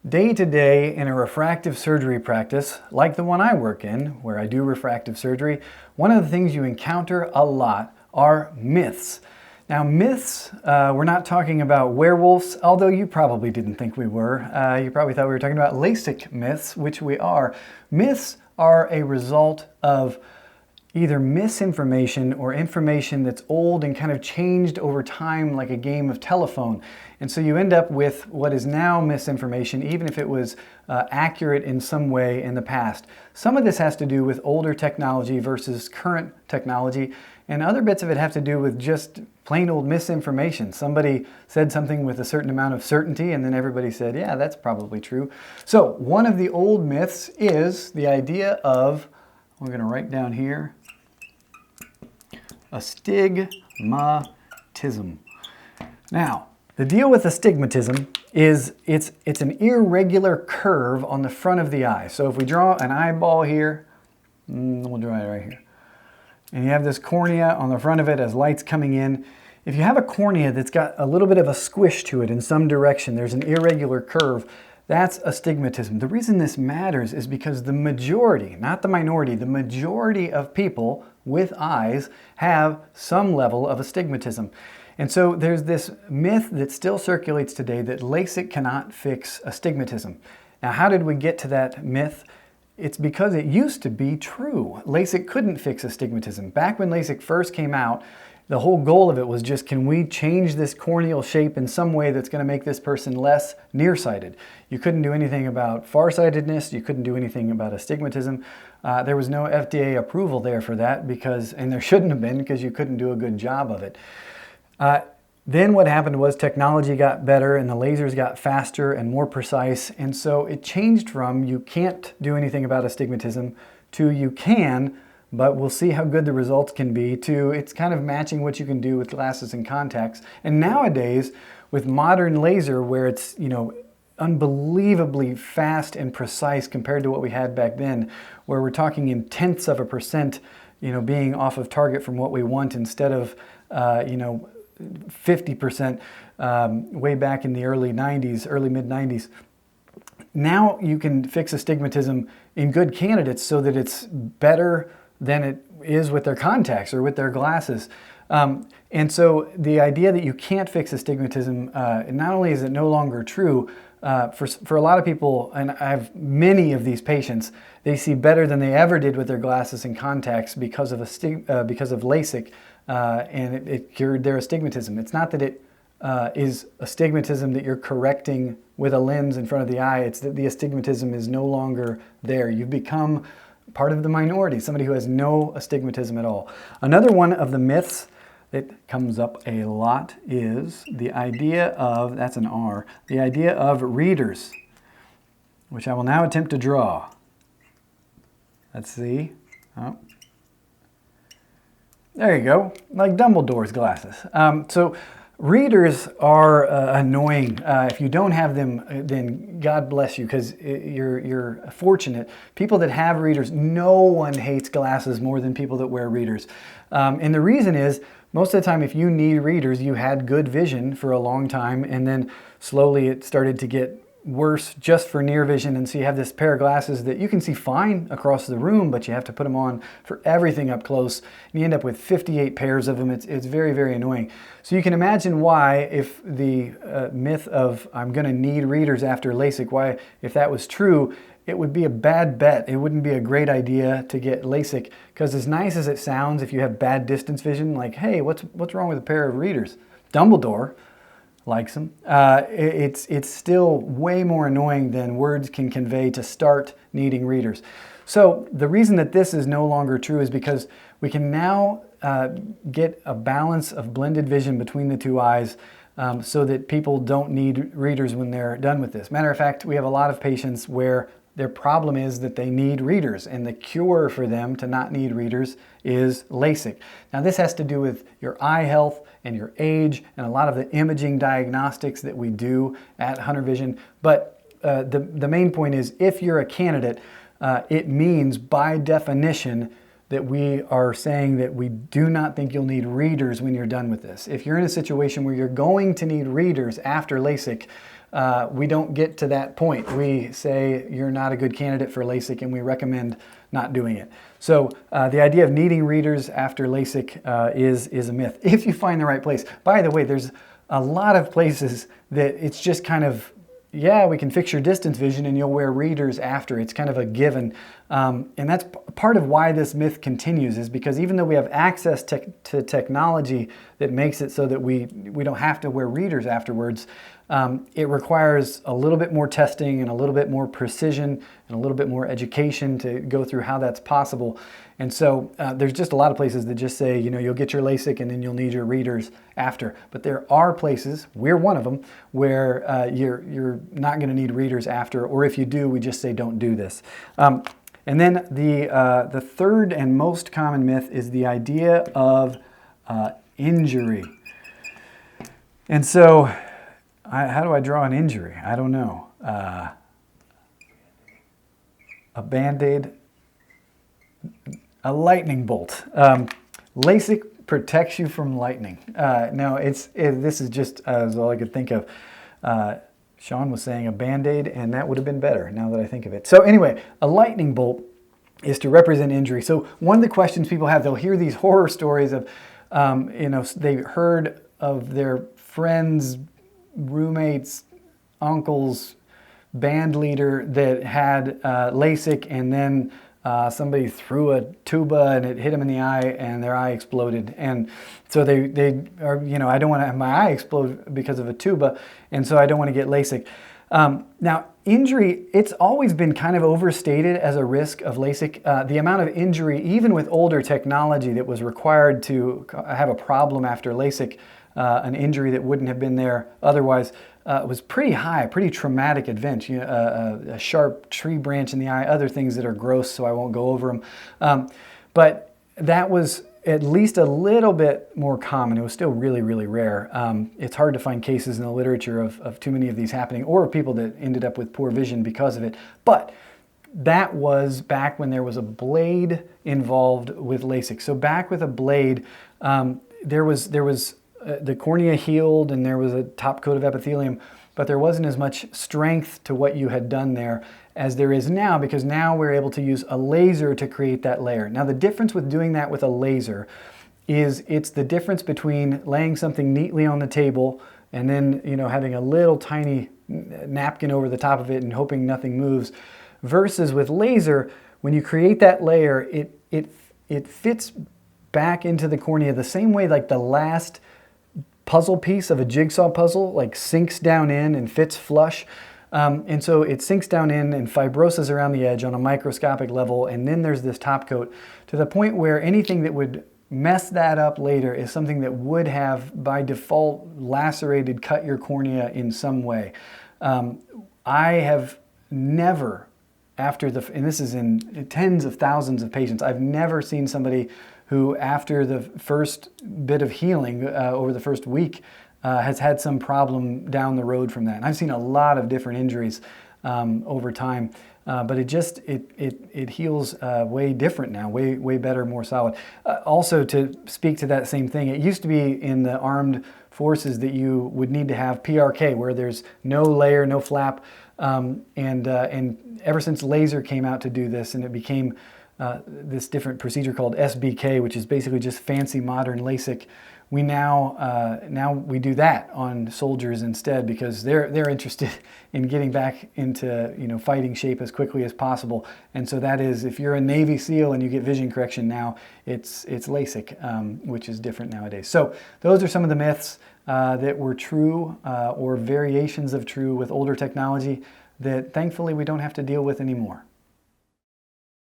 Day to day in a refractive surgery practice, like the one I work in, where I do refractive surgery, one of the things you encounter a lot are myths. Now myths, we're not talking about werewolves, although you probably didn't think we were. You probably thought we were talking about LASIK myths, which we are. Myths are a result of either misinformation or information that's old and kind of changed over time like a game of telephone. And so you end up with what is now misinformation, even if it was accurate in some way in the past. Some of this has to do with older technology versus current technology, and other bits of it have to do with just plain old misinformation. Somebody said something with a certain amount of certainty, and then everybody said, yeah, that's probably true. So one of the old myths is the idea of, we're going to write down here, astigmatism. Now, the deal with astigmatism is it's an irregular curve on the front of the eye. So if we draw an eyeball here, we'll draw it right here, and you have this cornea on the front of it as light's coming in. If you have a cornea that's got a little bit of a squish to it in some direction, there's an irregular curve, that's astigmatism. The reason this matters is because the majority, not the minority, the majority of people with eyes have some level of astigmatism. And so there's this myth that still circulates today that LASIK cannot fix astigmatism. Now, how did we get to that myth? It's because it used to be true. LASIK couldn't fix astigmatism. Back when LASIK first came out, the whole goal of it was just, can we change this corneal shape in some way that's going to make this person less nearsighted? You couldn't do anything about farsightedness. You couldn't do anything about astigmatism. There was no FDA approval there for that because, and there shouldn't have been, because you couldn't do a good job of it. Then what happened was technology got better and the lasers got faster and more precise, and so it changed from you can't do anything about astigmatism to you can, but we'll see how good the results can be, to it's kind of matching what you can do with glasses and contacts. And nowadays, with modern laser, where it's, unbelievably fast and precise compared to what we had back then, where we're talking in tenths of a percent, being off of target from what we want instead of, 50% way back in the early 90s, early mid 90s. Now you can fix astigmatism in good candidates so that it's better than it is with their contacts or with their glasses. And so the idea that you can't fix astigmatism, not only is it no longer true, for a lot of people, and I have many of these patients, they see better than they ever did with their glasses and contacts because of LASIK, and it cured their astigmatism. It's not that it is astigmatism that you're correcting with a lens in front of the eye. It's that the astigmatism is no longer there. You've become part of the minority, somebody who has no astigmatism at all. Another one of the myths that comes up a lot is the idea of, that's an R, the idea of readers, which I will now attempt to draw. Let's see. Oh. There you go, like Dumbledore's glasses. So readers are annoying. If you don't have them, then God bless you, because you're fortunate. People that have readers, no one hates glasses more than people that wear readers. And the reason is, most of the time, if you need readers, you had good vision for a long time, and then slowly it started to get worse just for near vision, and so you have this pair of glasses that you can see fine across the room, but you have to put them on for everything up close, and you end up with 58 pairs of them. It's very, very annoying. So you can imagine why, if the myth of I'm going to need readers after LASIK, why, if that was true, it would be a bad bet. It wouldn't be a great idea to get LASIK, because as nice as it sounds, if you have bad distance vision, like, hey, what's wrong with a pair of readers? Dumbledore likes them. It's still way more annoying than words can convey to start needing readers. So the reason that this is no longer true is because we can now get a balance of blended vision between the two eyes, so that people don't need readers when they're done with this. Matter of fact, we have a lot of patients where their problem is that they need readers, and the cure for them to not need readers is LASIK. Now this has to do with your eye health and your age and a lot of the imaging diagnostics that we do at Hunter Vision. But the main point is, if you're a candidate, it means by definition that we are saying that we do not think you'll need readers when you're done with this. If you're in a situation where you're going to need readers after LASIK, we don't get to that point. We say you're not a good candidate for LASIK and we recommend not doing it. So the idea of needing readers after LASIK is a myth, if you find the right place. By the way, there's a lot of places that it's just kind of, yeah, we can fix your distance vision and you'll wear readers after. It's kind of a given. And that's part of why this myth continues, is because even though we have access to technology that makes it so that we don't have to wear readers afterwards, it requires a little bit more testing and a little bit more precision and a little bit more education to go through how that's possible. And so there's just a lot of places that just say, you know, you'll get your LASIK and then you'll need your readers after. But there are places, we're one of them, where you're not going to need readers after, or if you do, we just say don't do this. And then the third and most common myth is the idea of injury. And so how do I draw an injury? I don't know. A Band-Aid, a lightning bolt. LASIK protects you from lightning. No, this is just all I could think of. Sean was saying a Band-Aid, and that would have been better now that I think of it. So anyway, a lightning bolt is to represent injury. So one of the questions people have, they'll hear these horror stories of, you know, they heard of their friends, roommates, uncles, band leader that had LASIK, and then somebody threw a tuba and it hit them in the eye and their eye exploded. And so they are, you know, I don't want to have my eye explode because of a tuba, and so I don't want to get LASIK. Now, injury, it's always been kind of overstated as a risk of LASIK. The amount of injury, even with older technology that was required to have a problem after LASIK, an injury that wouldn't have been there otherwise, was pretty high, pretty traumatic event. You know, a sharp tree branch in the eye, other things that are gross, so I won't go over them. But that was at least a little bit more common. It was still really, really rare. It's hard to find cases in the literature of too many of these happening, or people that ended up with poor vision because of it. But that was back when there was a blade involved with LASIK. So back with a blade, there was the cornea healed and there was a top coat of epithelium, but there wasn't as much strength to what you had done there as there is now, because now we're able to use a laser to create that layer. Now the difference with doing that with a laser is it's the difference between laying something neatly on the table and then, you know, having a little tiny napkin over the top of it and hoping nothing moves, versus with laser, when you create that layer, it fits back into the cornea the same way like the last puzzle piece of a jigsaw puzzle like sinks down in and fits flush. And so it sinks down in and fibroses around the edge on a microscopic level, and then there's this top coat to the point where anything that would mess that up later is something that would have by default lacerated, cut your cornea in some way. I have never, and this is in tens of thousands of patients, I've never seen somebody who after the first bit of healing over the first week has had some problem down the road from that. And I've seen a lot of different injuries over time, but it heals way different now, way better, more solid. Also, to speak to that same thing, it used to be in the armed forces that you would need to have PRK, where there's no layer, no flap, and ever since laser came out to do this, and it became this different procedure called SBK, which is basically just fancy modern LASIK, we now we do that on soldiers instead, because they're interested in getting back into, you know, fighting shape as quickly as possible. And so that is, if you're a Navy SEAL and you get vision correction now, it's LASIK, which is different nowadays. So those are some of the myths that were true or variations of true with older technology that thankfully we don't have to deal with anymore.